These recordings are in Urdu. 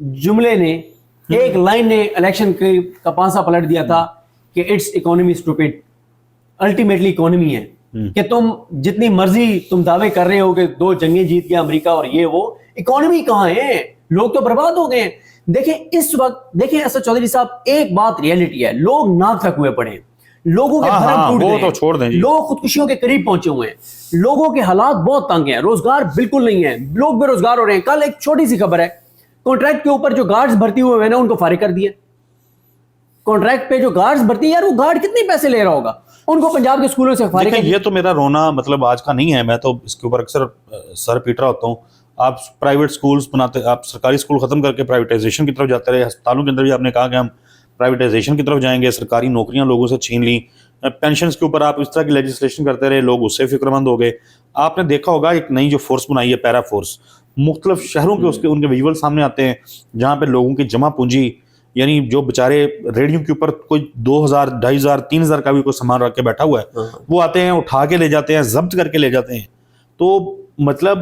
جملے نے ایک لائن نے الیکشن کا پانسا پلٹ دیا تھا کہ it's economy stupid. Ultimately economy ہے کہ تم جتنی مرضی تم دعوے کر رہے ہو کہ 2 جنگیں جیت گیا امریکہ اور یہ وہ, اکانومی کہاں ہے, لوگ تو برباد ہو گئے ہیں. دیکھیں اس وقت دیکھیں اسد چودھری صاحب, ایک بات ریئلٹی ہے, لوگ ناک تک ہوئے پڑے ہیں, لوگوں کے بھرم ٹوٹ گئے ہیں, لوگ خودکشیوں کے قریب پہنچے ہوئے ہیں, لوگوں کے حالات بہت تنگ ہیں, روزگار بالکل نہیں ہے, لوگ بے روزگار ہو رہے ہیں. کل ایک چھوٹی سی خبر ہے, کانٹریکٹ کے اوپر جو گارڈز بھرتی ہوئے ہیں نا ان کو فارغ کر دیا. کانٹریکٹ پہ جو گارڈز بھرتی ہے یار, وہ گارڈ کتنے پیسے لے رہا ہوگا, ان کو پنجاب کے اسکولوں سے فارغ کر دیا. یہ تو میرا رونا مطلب آج کا نہیں ہے, میں تو اس کے اوپر اکثر سر پیٹ رہا ہوتا ہوں. آپ پرائیویٹ سکولز بناتے, آپ سرکاری سکول ختم کر کے پرائیویٹائزیشن کی طرف جاتے رہے. ہسپتالوں کے اندر بھی آپ نے کہا کہ ہم پرائیویٹائزیشن کی طرف جائیں گے, سرکاری نوکریاں لوگوں سے چھین لی. پینشنز کے اوپر آپ اس طرح کی لیجسلیشن کرتے رہے, لوگ اس سے فکر مند ہو گئے. آپ نے دیکھا ہوگا ایک نئی جو فورس بنائی ہے پیرا فورس, مختلف شہروں کے اس کے ان کے ویژول سامنے آتے ہیں جہاں پہ لوگوں کی جمع پونجی, یعنی جو بےچارے ریڈیو کے اوپر کوئی 2000 2500 3000 کا بھی کوئی سامان رکھ کے بیٹھا ہوا ہے, وہ آتے ہیں اٹھا کے لے جاتے ہیں, ضبط کر کے لے جاتے ہیں. تو مطلب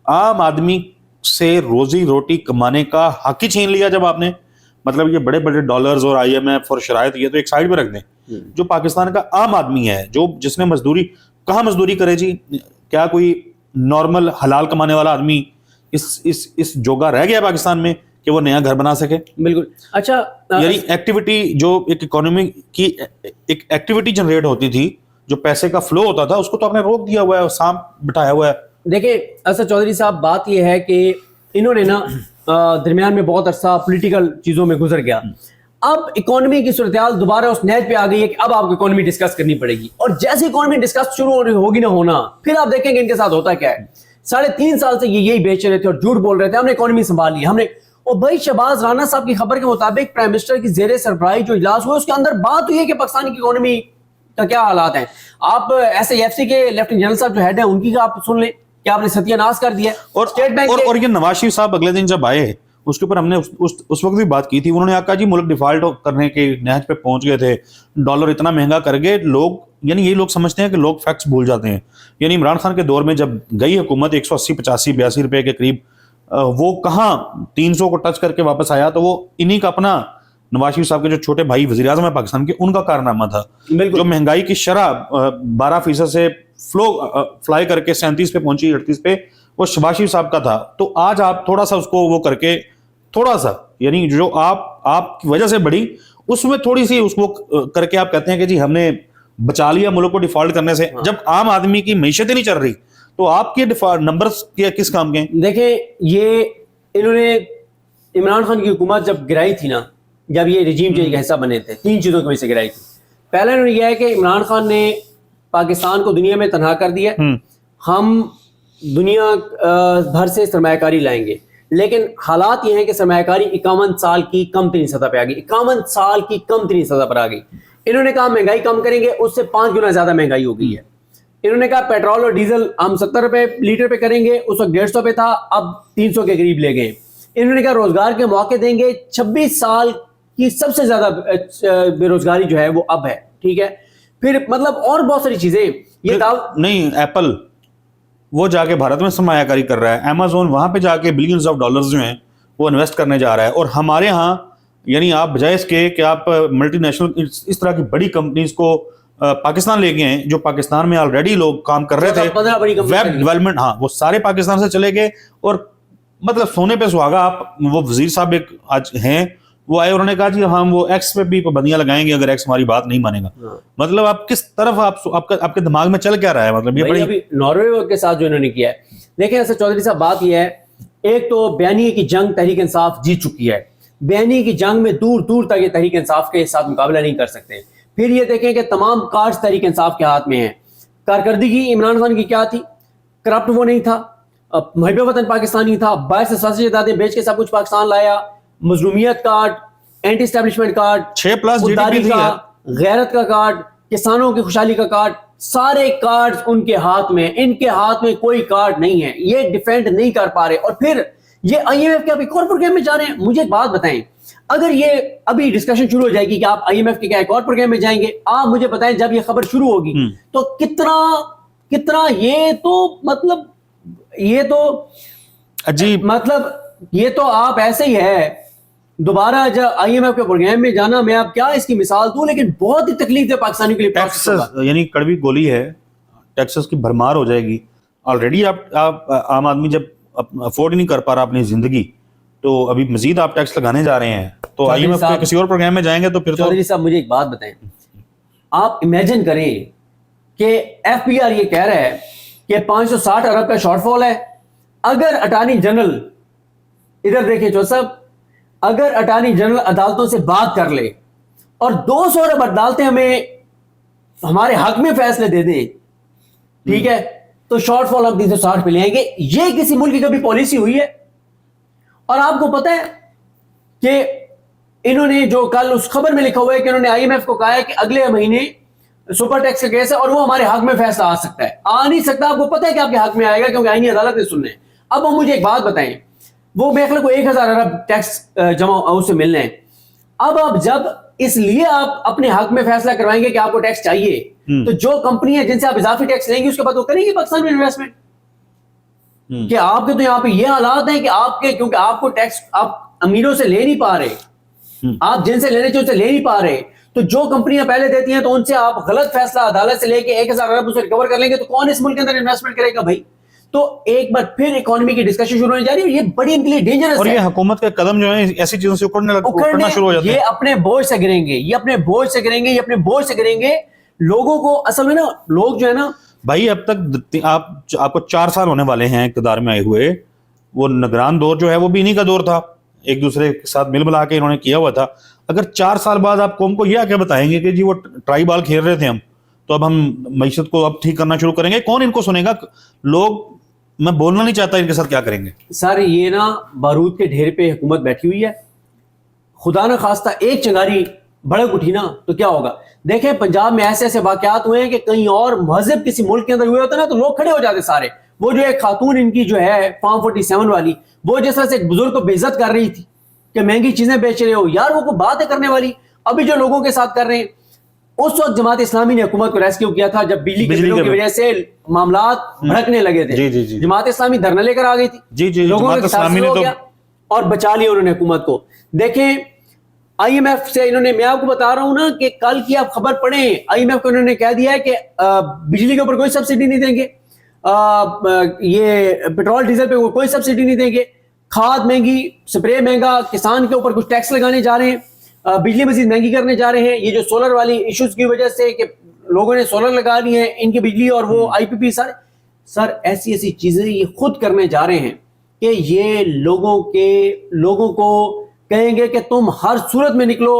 عام آدمی سے روزی روٹی کمانے کا حق ہی چھین لیا جب آپ نے. مطلب یہ بڑے بڑے ڈالرز اور IMF اور شرائط یہ تو ایک سائڈ پہ رکھ دیں. جو پاکستان کا عام آدمی ہے, جو جس نے مزدوری, کہاں مزدوری کرے جی, کیا کوئی نارمل حلال کمانے والا آدمی اس جوگا رہ گیا پاکستان میں کہ وہ نیا گھر بنا سکے؟ بالکل. اچھا یعنی ایکٹیویٹی جو ایک اکانومی کی ایک ایکٹیویٹی جنریٹ ہوتی تھی, جو پیسے کا فلو ہوتا تھا, اس کو تو آپ نے روک دیا ہوا ہے, سانپ بٹھایا ہوا ہے. دیکھیں اسد چودھری صاحب, بات یہ ہے کہ انہوں نے نا درمیان میں بہت عرصہ پولیٹیکل چیزوں میں گزر گیا. اب اکانومی کی صورتحال دوبارہ اس نیج پہ آ گئی ہے کہ اب آپ کو اکانومی ڈسکس کرنی پڑے گی, اور جیسے اکانومی ڈسکس شروع ہوگی نہ ہونا, پھر آپ دیکھیں گے ان کے ساتھ ہوتا کیا ہے. 3.5 سال سے یہی بیچ رہے تھے اور جھوٹ بول رہے تھے, ہم نے اکانومی سنبھال لی, ہم نے. اور بھائی شہباز رانا صاحب کی خبر کے مطابق پرائم منسٹر کی زیر سربراہی جو اجلاس ہوا, اس کے اندر بات ہوئی ہے کہ پاکستان کی اکانومی کا کیا حالات ہیں. آپ SIFC کے لیفٹیننٹ جنرل صاحب جو ہیڈ ہیں ان کی آپ سن لیں کہ آپ نے ستیہ ناش کر دیا. اور یہ نواز شریف صاحب اگلے دن جب آئے, اس کے اوپر ہم نے اس وقت بھی بات کی تھی. انہوں نے کہا جی ملک ڈیفالٹ کرنے کے نہج پہ پہنچ گئے تھے, ڈالر اتنا مہنگا کر گئے لوگ. یعنی یہ لوگ سمجھتے ہیں کہ لوگ فیکٹس بھول جاتے ہیں. یعنی عمران خان کے دور میں جب گئی حکومت 180 85 82 روپے کے قریب, وہ کہاں 300 کو ٹچ کر کے واپس آیا, تو وہ انہی کا اپنا نواز شریف صاحب کے جو چھوٹے بھائی وزیر اعظم ہے پاکستان کے, ان کا کارنامہ تھا. جو مہنگائی کی شرح 12% سے فلائی کر کے 37 پہ پہنچی 38 پہ, وہ شہباز شریف صاحب کا تھا. تو آج آپ تھوڑا سا اس کو وہ کر کے, تھوڑا سا یعنی جو آپ کی وجہ سے بڑھی, اس میں تھوڑی سی اس کو کر کے آپ کہتے ہیں کہ جی ہم نے بچا لیا ملک کو ڈیفالٹ کرنے سے. جب عام آدمی کی معیشت ہی نہیں چل رہی تو آپ کے نمبرز کس کام کے ہیں؟ دیکھیں یہ انہوں نے عمران خان کی حکومت جب گرائی تھی نا, جب یہ رجیم چینج کا حصہ بنے تھے, 3 چیزوں کی وجہ سے گرائی تھی. پہلا انہوں نے یہ ہے کہ عمران خان نے پاکستان کو دنیا میں تنہا کر دیا, ہم دنیا بھر سے سرمایہ کاری لائیں گے. لیکن حالات یہ ہیں کہ سرمایہ کاری 51 سال کی کم ترین سطح پہ آ گئی, 51 سال کی کم ترین سطح پر آ گئی. انہوں نے کہا مہنگائی کم کریں گے, اس سے 5 گنا زیادہ مہنگائی ہو گئی ہے. انہوں نے کہا پیٹرول اور ڈیزل ہم 70 روپے لیٹر پہ کریں گے, اس وقت 150 پہ تھا, اب 300 کے قریب لے گئے. انہوں نے کہا روزگار کے موقع دیں گے, 26 سال کی سب سے زیادہ بے روزگاری جو ہے وہ اب ہے. ٹھیک ہے, پھر مطلب اور بہت ساری چیزیں. یہ نہیں, ایپل وہ جا کے بھارت میں سرمایہ کاری کر رہا ہے, امیزون وہاں پہ جا کے بلینز آف ڈالرز جو ہیں وہ انویسٹ کرنے جا رہا ہے. اور ہمارے ہاں یعنی آپ بجائے اس کے کہ آپ ملٹی نیشنل اس طرح کی بڑی کمپنیز کو پاکستان لے گئے ہیں, جو پاکستان میں آلریڈی لوگ کام کر رہے تھے, ویب ڈیولپمنٹ, ہاں وہ سارے پاکستان سے چلے گئے. اور مطلب سونے پہ سہاگا. آپ وہ وزیر صاحب ایک آج ہیں, وہ آئے, انہوں نے کہا جی ہم وہ ایکس پہ بھی پابندیاں لگائیں گے اگر ایکس ہماری بات نہیں مانے گا. مطلب آپ کس طرف آپ کے دماغ میں چل کیا رہا ہے؟ مطلب یہ بڑی ناروے کے ساتھ جو انہوں نے کیا ہے. دیکھیں اسد چودھری صاحب, بات یہ ہے, ایک تو بیانیے کی جنگ تحریک انصاف جیت چکی ہے. بیانیے کی جنگ میں دور دور تک یہ تحریک انصاف کے ساتھ مقابلہ نہیں کر سکتے. پھر یہ دیکھیں کہ تمام کارڈز تحریک انصاف کے ہاتھ میں ہیں. کارکردگی عمران خان کی کیا تھی؟ کرپٹ وہ نہیں تھا, محب وطن پاکستانی تھا, باہر سے سیاسی جائیدادیں بیچ کے سب کچھ پاکستان لایا, مظلومیت card, anti establishment card, 6+ GDP کا, غیرت کا کارڈ, کسانوں کی خوشحالی کا کارڈ, سارے کارڈز ان کے ہاتھ میں. ان کے ہاتھ میں کوئی کارڈ نہیں ہے, یہ ڈیفینڈ نہیں کر پا رہے. اور پھر یہ IMF کے اب ایک اور پروگرام میں جا رہے ہیں. مجھے ایک بات بتائیں, اگر یہ ابھی ڈسکشن شروع ہو جائے گی کہ آپ IMF کے کیا ایک اور پروگرام میں جائیں گے, آپ مجھے بتائیں جب یہ خبر شروع ہوگی تو کتنا یہ تو عجیب, مطلب یہ تو آپ ایسے ہی ہے دوبارہ جب IMF کے پروگرام میں جانا، میں اب کیا اس کی مثال دوں، لیکن بہت ہی تکلیف دہ پاکستانیوں کے لیے ٹیکسز یعنی کڑوی گولی ہے، ٹیکسز کی بھرمار ہو جائے گی. آلریڈی آپ عام آدمی جب افورڈ نہیں کر پا رہا اپنی زندگی، تو ابھی مزید آپ ٹیکس لگانے جا رہے ہیں، تو IMF کے کسی اور پروگرام میں جائیں گے تو پھر تو. چودھری صاحب مجھے ایک بات بتائیں، آپ امیجن کریں کہ FBR یہ کہہ رہا ہے کہ 560 ارب کا شارٹ فال ہے. اگر اٹارنی جنرل، ادھر دیکھیں چودھری صاحب، اگر اٹارنی جنرل عدالتوں سے بات کر لے اور 200 ارب عدالتیں ہمیں ہمارے حق میں فیصلے دے دیں، ٹھیک ہے، تو شارٹ فال ہم 360 پہ لے آئیں گے. یہ کسی ملک کی کبھی پالیسی ہوئی ہے؟ اور آپ کو پتہ ہے کہ انہوں نے جو کل اس خبر میں لکھا ہوا ہے کہ انہوں نے IMF کو کہا ہے کہ اگلے مہینے سپر ٹیکس کا کیس ہے اور وہ ہمارے حق میں فیصلہ آ سکتا ہے. آ نہیں سکتا، آپ کو پتہ ہے کہ آپ کے حق میں آئے گا کیونکہ آئینی عدالت نے سننا ہے. اب وہ مجھے ایک بات بتائیں، وہ میرے کو 1000 ارب ٹیکس جمع اس سے ملنے ہیں. اب آپ جب اس لیے آپ اپنے حق میں فیصلہ کروائیں گے کہ آپ کو ٹیکس چاہیے، تو جو کمپنی ہے جن سے آپ اضافی ٹیکس لیں گے اس کے بعد وہ کریں گے پاکستان میں انویسٹمنٹ. کہ آپ کے تو یہاں پہ یہ حالات ہیں کہ آپ کے، کیونکہ آپ کو ٹیکس آپ امیروں سے لے نہیں پا رہے، آپ جن سے لینے چاہیے ان سے لے نہیں پا رہے، تو جو کمپنیاں پہلے دیتی ہیں تو ان سے آپ غلط فیصلہ عدالت سے لے کے 1000 ارب اسے ریکور کر لیں گے، تو کون اس ملک کے اندر انویسٹمنٹ کرے گا بھائی؟ تو ایک بار پھر اکانومی کی ڈسکشن شروع ہونے جا رہی ہے. یہ بڑی ان کے لیے ڈینجرس ہے. اور یہ حکومت کے قدم جو ہیں ایسی چیزوں سے اکڑنا شروع ہو جاتے ہیں. یہ اپنے بوجھ سے گریں گے، یہ اپنے بوجھ سے گریں گے، یہ اپنے بوجھ سے گریں گے. لوگوں کو اصل میں نا، لوگ جو ہے نا بھائی، اب تک آپ کو 4 سال ہونے والے ہیں اقتدار میں آئے ہوئے. وہ نگران دور جو ہے وہ بھی انہی کا دور تھا، ایک دوسرے کے ساتھ مل ملا کے انہوں نے کیا ہوا تھا. اگر 4 سال بعد آپ قوم کو یہ کیا بتائیں گے کہ جی وہ ٹرائی بال کھیل رہے تھے ہم، تو اب ہم معیشت کو اب ٹھیک کرنا شروع کریں گے، کون ان کو سنے گا؟ لوگ، میں بولنا نہیں چاہتا ان کے ساتھ کیا کریں گے. سر یہ نا بارود کے ڈھیر پہ حکومت بیٹھی ہوئی ہے. خدا نہ خواستہ ایک چنگاری بڑک اٹھی نا تو کیا ہوگا؟ دیکھیں پنجاب میں ایسے ایسے واقعات ہوئے ہیں کہ کہیں اور مہذب کسی ملک کے اندر ہوئے ہوتے نا تو لوگ کھڑے ہو جاتے سارے. وہ جو ایک خاتون ان کی جو ہے فارم 47 والی، وہ جس طرح سے ایک بزرگ کو بے عزت کر رہی تھی کہ مہنگی چیزیں بیچ رہے ہو، یار وہ کوئی بات ہے کرنے والی؟ ابھی جو لوگوں کے ساتھ کر رہے ہیں، اس وقت جماعت اسلامی نے حکومت کو ریسکیو کیا تھا جب بجلی کے بلوں کی وجہ سے معاملات بھڑکنے لگے تھے. جماعت اسلامی دھرنا لے کر آ گئی تھی، لوگوں کے ساتھ ہو گیا اور بچا لیا انہوں نے حکومت کو. دیکھیں IMF سے انہوں نے، میں آپ کو بتا رہا ہوں نا کہ کل کی آپ خبر پڑھیں، IMF کو انہوں نے کہہ دیا ہے کہ بجلی کے اوپر کوئی سبسڈی نہیں دیں گے، یہ پیٹرول ڈیزل پہ کوئی سبسڈی نہیں دیں گے، کھاد مہنگی، سپرے مہنگا، کسان کے اوپر کچھ ٹیکس لگانے جا رہے ہیں، بجلی مزید مہنگی کرنے جا رہے ہیں. یہ جو سولر والی ایشوز کی وجہ سے کہ لوگوں نے سولر لگا لی ہیں ان کی بجلی اور وہ IPP سر ایسی ایسی چیزیں یہ خود کرنے جا رہے ہیں کہ یہ لوگوں کو کہیں گے کہ تم ہر صورت میں نکلو،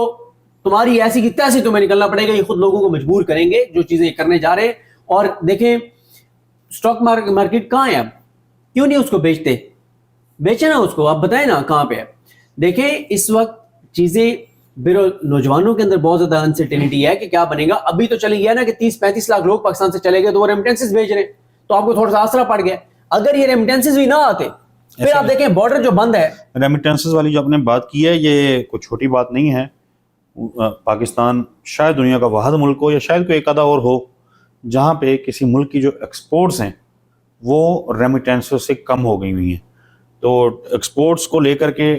تمہاری ایسی کی تیسی تمہیں نکلنا پڑے گا. یہ خود لوگوں کو مجبور کریں گے جو چیزیں کرنے جا رہے ہیں. اور دیکھیں اسٹاک مارکیٹ کہاں ہے؟ اب کیوں نہیں اس کو بیچتے؟ بیچے نا اس کو، آپ بتائیں نا کہاں پہ ہے. دیکھیں اس وقت چیزیں نوجوانوں کے اندر بہت زیادہ انسرٹینٹی ہے کہ کیا بنے گا. ابھی تو چلے گیا نا کہ 30-35 لاکھ لوگ پاکستان سے چلے گئے تو وہ ریمیٹنسز بھیج رہے ہیں، تو آپ کو تھوڑا سا آسرا پڑ گیا. اگر یہ ریمیٹنسز بھی نہ آتے پھر آپ دیکھیں بارڈر جو بند ہے. ریمیٹنسز والی جو آپ نے بات کی ہے یہ کوئی چھوٹی بات نہیں ہے. پاکستان شاید دنیا کا واحد ملک ہو یا شاید کوئی ایک آدھا اور ہو جہاں پہ کسی ملک کی جو ایکسپورٹس ہیں وہ ریمیٹنسز سے کم ہو گئی ہوئی ہیں. تو ایکسپورٹس کو لے کر کے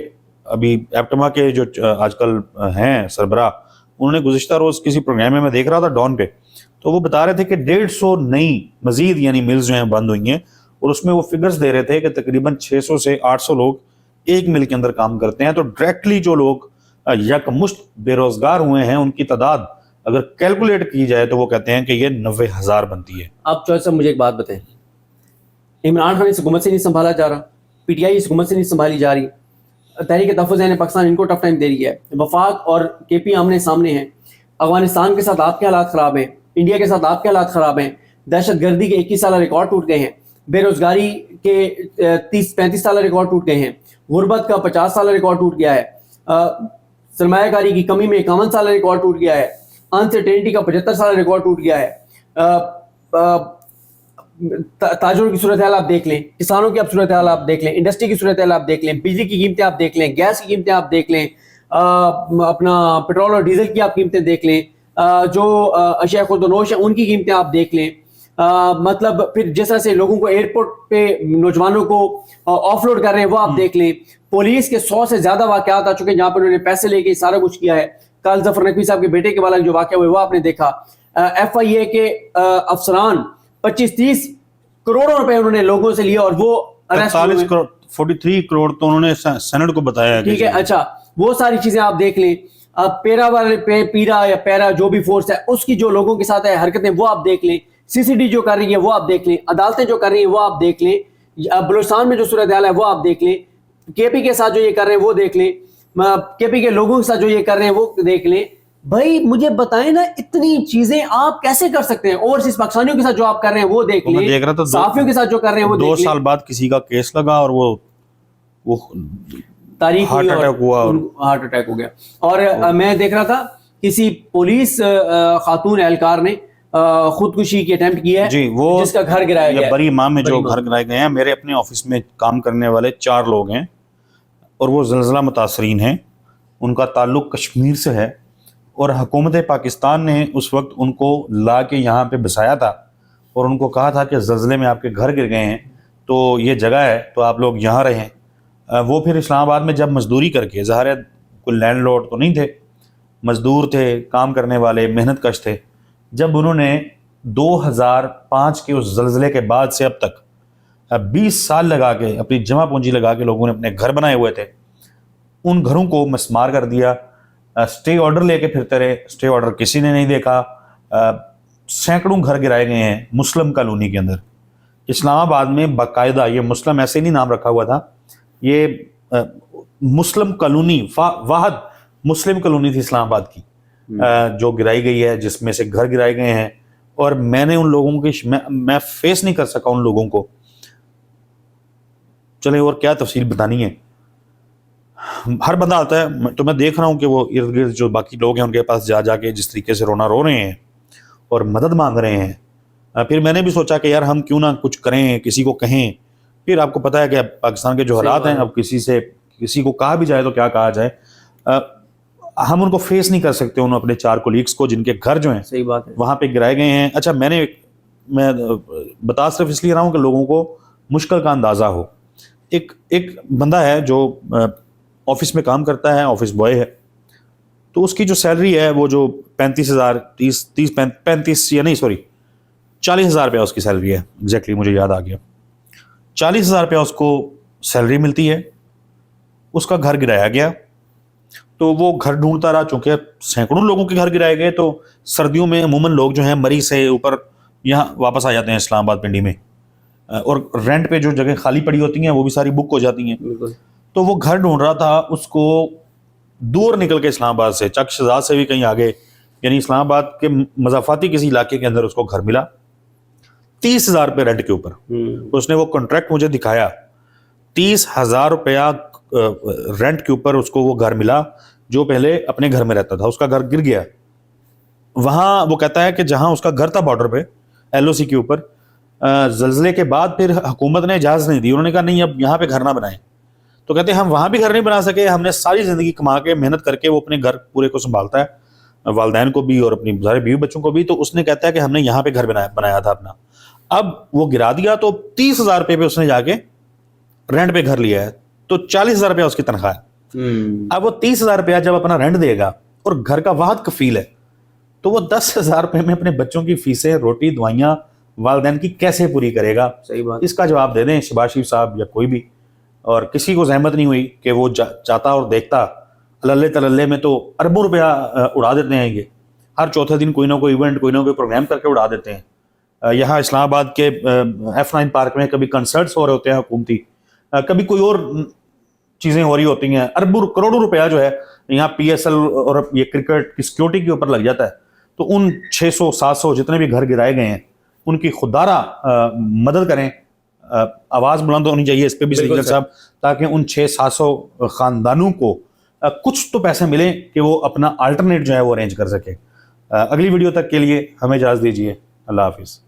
ابھی ایپٹما کے جو آج کل ہیں سربراہ، انہوں نے گزشتہ روز کسی پروگرام میں دیکھ رہا تھا ڈان پہ، تو وہ بتا رہے تھے کہ 150 نئی مزید یعنی ملز جو ہیں بند ہوئی ہیں، اور اس میں وہ فگرز دے رہے تھے کہ تقریباً 600 سے 800 لوگ ایک مل کے اندر کام کرتے ہیں. تو ڈائریکٹلی جو لوگ یکمشت بے روزگار ہوئے ہیں ان کی تعداد اگر کیلکولیٹ کی جائے تو وہ کہتے ہیں کہ یہ 90,000 بنتی ہے. آپ چوہدری صاحب مجھے ایک بات بتائیں، عمران خان اس حکومت سے نہیں سنبھالا جا رہا، PTI اس حکومت سے نہیں سنبھالی جا رہی، تحریک تحفظ پاکستان ان کو ٹف ٹائم دے رہی ہے، وفاق اور KP آمنے سامنے ہیں. افغانستان کے ساتھ آپ کے حالات خراب ہیں، انڈیا کے ساتھ آپ کے حالات خراب ہیں، دہشت گردی کے 21 سالہ ریکارڈ ٹوٹ گئے ہیں، بے روزگاری کے 30-35 سالہ ریکارڈ ٹوٹ گئے ہیں، غربت کا 50 سالہ ریکارڈ ٹوٹ گیا ہے، سرمایہ کاری کی کمی میں 51 سالہ ریکارڈ ٹوٹ گیا ہے، انسرٹینٹی کا 75 سالہ ریکارڈ ٹوٹ گیا ہے. تاجروں کی صورتحال آپ دیکھ لیں، کسانوں کی آپ صورتحال آپ دیکھ لیں، انڈسٹری کی صورتحال آپ دیکھ لیں، بجلی کی قیمتیں آپ دیکھ لیں، گیس کی قیمتیں آپ دیکھ لیں، اپنا پیٹرول اور ڈیزل کی آپ قیمتیں دیکھ لیں، جو اشیاء خورد و نوش ہیں ان کی قیمتیں آپ دیکھ لیں. مطلب پھر جس طرح سے لوگوں کو ایئرپورٹ پہ نوجوانوں کو آف لوڈ کر رہے ہیں وہ آپ دیکھ لیں. پولیس کے 100 سے زیادہ واقعات آ چکے ہیں جہاں پر انہوں نے پیسے لے کے سارا کچھ کیا ہے. کل ظفر نقوی صاحب کے بیٹے کے والا جو واقعہ ہوئے وہ آپ نے دیکھا. ایف آئی اے کے افسران 25-30 کروڑ روپے انہوں نے لوگوں سے لیا اور وہ 43 کروڑ تو انہوں نے سینٹ کو بتایا ہے. ٹھیک ہے, اچھا وہ ساری چیزیں آپ دیکھ لیں. پیرا یا پیرا جو بھی فورس ہے اس کی جو لوگوں کے ساتھ ہے حرکتیں وہ آپ دیکھ لیں. سی سی ڈی جو کر رہی ہے وہ آپ دیکھ لیں. عدالتیں جو کر رہی ہیں وہ آپ دیکھ لیں. بلوچستان میں جو صورتحال ہے وہ آپ دیکھ لیں. کے پی کے ساتھ جو یہ کر رہے ہیں وہ دیکھ لیں. کے پی کے لوگوں کے ساتھ جو یہ کر رہے ہیں وہ دیکھ لیں. بھائی مجھے بتائیں نا, اتنی چیزیں آپ کیسے کر سکتے ہیں؟ اوورسیز پاکستانیوں کے ساتھ جو آپ کر رہے ہیں وہ دیکھ لیں. دیکھ رہا تھا صحافیوں کے ساتھ جو کر رہے ہیں وہ دیکھ لیں. 2 سال بعد کسی کا کیس لگا اور وہ تاریخ ہارٹ اٹیک ہو گیا. اور میں دیکھ رہا تھا کسی پولیس خاتون اہلکار نے خودکشی کی اٹیمپٹ کی ہے جی, وہ جس کا گھر گرایا گیا. بری ماہ میں جو گھر گرائے گئے ہیں, میرے اپنے آفس میں کام کرنے والے 4 لوگ ہیں اور وہ زلزلہ متاثرین ہیں. ان کا تعلق کشمیر سے ہے اور حکومت پاکستان نے اس وقت ان کو لا کے یہاں پہ بسایا تھا اور ان کو کہا تھا کہ زلزلے میں آپ کے گھر گر گئے ہیں تو یہ جگہ ہے تو آپ لوگ یہاں رہیں. وہ پھر اسلام آباد میں جب مزدوری کر کے, ظاہر ہے کوئی لینڈ لارڈ تو نہیں تھے, مزدور تھے, کام کرنے والے, محنت کش تھے, جب انہوں نے 2005 کے اس زلزلے کے بعد سے اب تک 20 سال لگا کے اپنی جمع پونجی لگا کے لوگوں نے اپنے گھر بنائے ہوئے تھے, ان گھروں کو مسمار کر دیا. سٹے آرڈر لے کے پھرتے رہے, سٹے آرڈر کسی نے نہیں دیکھا. سینکڑوں گھر گرائے گئے ہیں مسلم کالونی کے اندر. اسلام آباد میں باقاعدہ, یہ مسلم ایسے نہیں نام رکھا ہوا تھا, یہ مسلم کالونی, واحد مسلم کالونی تھی اسلام آباد کی جو گرائی گئی ہے, جس میں سے گھر گرائے گئے ہیں. اور میں نے ان لوگوں کی میں فیس نہیں کر سکا ان لوگوں کو. چلیں اور کیا تفصیل بتانی ہے. ہر بندہ آتا ہے تو میں دیکھ رہا ہوں کہ وہ ارد گرد جو باقی لوگ ہیں ان کے پاس جا کے جس طریقے سے رونا رو رہے ہیں اور مدد مانگ رہے ہیں. پھر میں نے بھی سوچا کہ یار ہم کیوں نہ کچھ کریں, کسی کو کہیں. پھر آپ کو پتہ ہے کہ پاکستان کے جو حالات ہیں, اب کسی کو کہا بھی جائے تو کیا کہا جائے. ہم ان کو فیس نہیں کر سکتے, ان اپنے 4 کولیگس کو جن کے گھر جو ہیں صحیح بات ہے وہاں پہ گرائے گئے ہیں. اچھا میں بتا صرف اس لیے رہا ہوں کہ لوگوں کو مشکل کا اندازہ ہو. ایک بندہ ہے جو آفس میں کام کرتا ہے, آفس بوائے ہے, تو اس کی جو سیلری ہے وہ جو 40,000 روپیہ اس کی سیلری ہے. ایگزیکٹلی مجھے یاد آ گیا, 40,000 روپیہ اس کو سیلری ملتی ہے. اس کا گھر گرایا گیا تو وہ گھر ڈھونڈتا رہا, چونکہ سینکڑوں لوگوں کے گھر گرائے گئے تو سردیوں میں عموماً لوگ جو ہیں مری سے اوپر یہاں واپس آ جاتے ہیں اسلام آباد پنڈی میں, اور رینٹ پہ جو جگہ خالی پڑی ہوتی ہیں وہ بھی ساری بک ہو جاتی ہیں. تو وہ گھر ڈھونڈ رہا تھا, اس کو دور نکل کے اسلام آباد سے, چک شہزاد سے بھی کہیں آگے, یعنی اسلام آباد کے مضافاتی کسی علاقے کے اندر اس کو گھر ملا 30,000 روپے رینٹ کے اوپر. اس نے وہ کانٹریکٹ مجھے دکھایا, 30,000 روپیہ رینٹ کے اوپر اس کو وہ گھر ملا جو پہلے اپنے گھر میں رہتا تھا. اس کا گھر گر گیا. وہاں وہ کہتا ہے کہ جہاں اس کا گھر تھا بارڈر پہ ایل او سی کے اوپر, زلزلے کے بعد پھر حکومت نے اجازت نہیں دی, انہوں نے کہا نہیں اب یہاں پہ گھر نہ بنائیں. تو کہتے ہیں ہم وہاں بھی گھر نہیں بنا سکے, ہم نے ساری زندگی کما کے محنت کر کے وہ اپنے گھر پورے کو سنبھالتا ہے, والدین کو بھی اور اپنی سارے بیوی بچوں کو بھی. تو اس نے کہتا ہے کہ ہم نے یہاں پہ گھر بنایا تھا اپنا, اب وہ گرا دیا تو 30,000 روپے پہ اس نے جا کے رینٹ پہ گھر لیا ہے, تو 40,000 روپیہ اس کی تنخواہ ہے. اب وہ 30,000 روپیہ جب اپنا رینٹ دے گا اور گھر کا واحد کفیل ہے تو وہ 10,000 روپے میں اپنے بچوں کی فیسیں, روٹی, دوائیاں والدین کی کیسے پوری کرے گا؟ صحیح بات. اس کا جواب دے دیں شہباز شریف صاحب یا کوئی بھی. اور کسی کو زحمت نہیں ہوئی کہ وہ چاہتا اور دیکھتا, اللہ تللے میں تو اربوں روپیہ اڑا دیتے ہیں یہ, ہر چوتھے دن کوئی نہ کوئی ایونٹ, کوئی نہ کوئی پروگرام کر کے اڑا دیتے ہیں. یہاں اسلام آباد کے F9 پارک میں کبھی کنسرٹس ہو رہے ہوتے ہیں حکومتی, کبھی کوئی اور چیزیں ہو رہی ہوتی ہیں, اربوں کروڑوں روپیہ جو ہے یہاں PSL اور یہ کرکٹ کی سیکیورٹی کے اوپر لگ جاتا ہے. تو ان 600-700 جتنے بھی گھر گرائے گئے ہیں ان کی خوددارہ مدد کریں, آواز بلند ہونی چاہیے اس پہ بھی سپیکر صاحب, تاکہ ان 600-700 خاندانوں کو کچھ تو پیسے ملیں کہ وہ اپنا آلٹرنیٹ جو ہے وہ ارینج کر سکے. اگلی ویڈیو تک کے لیے ہمیں اجازت دیجیے. اللہ حافظ.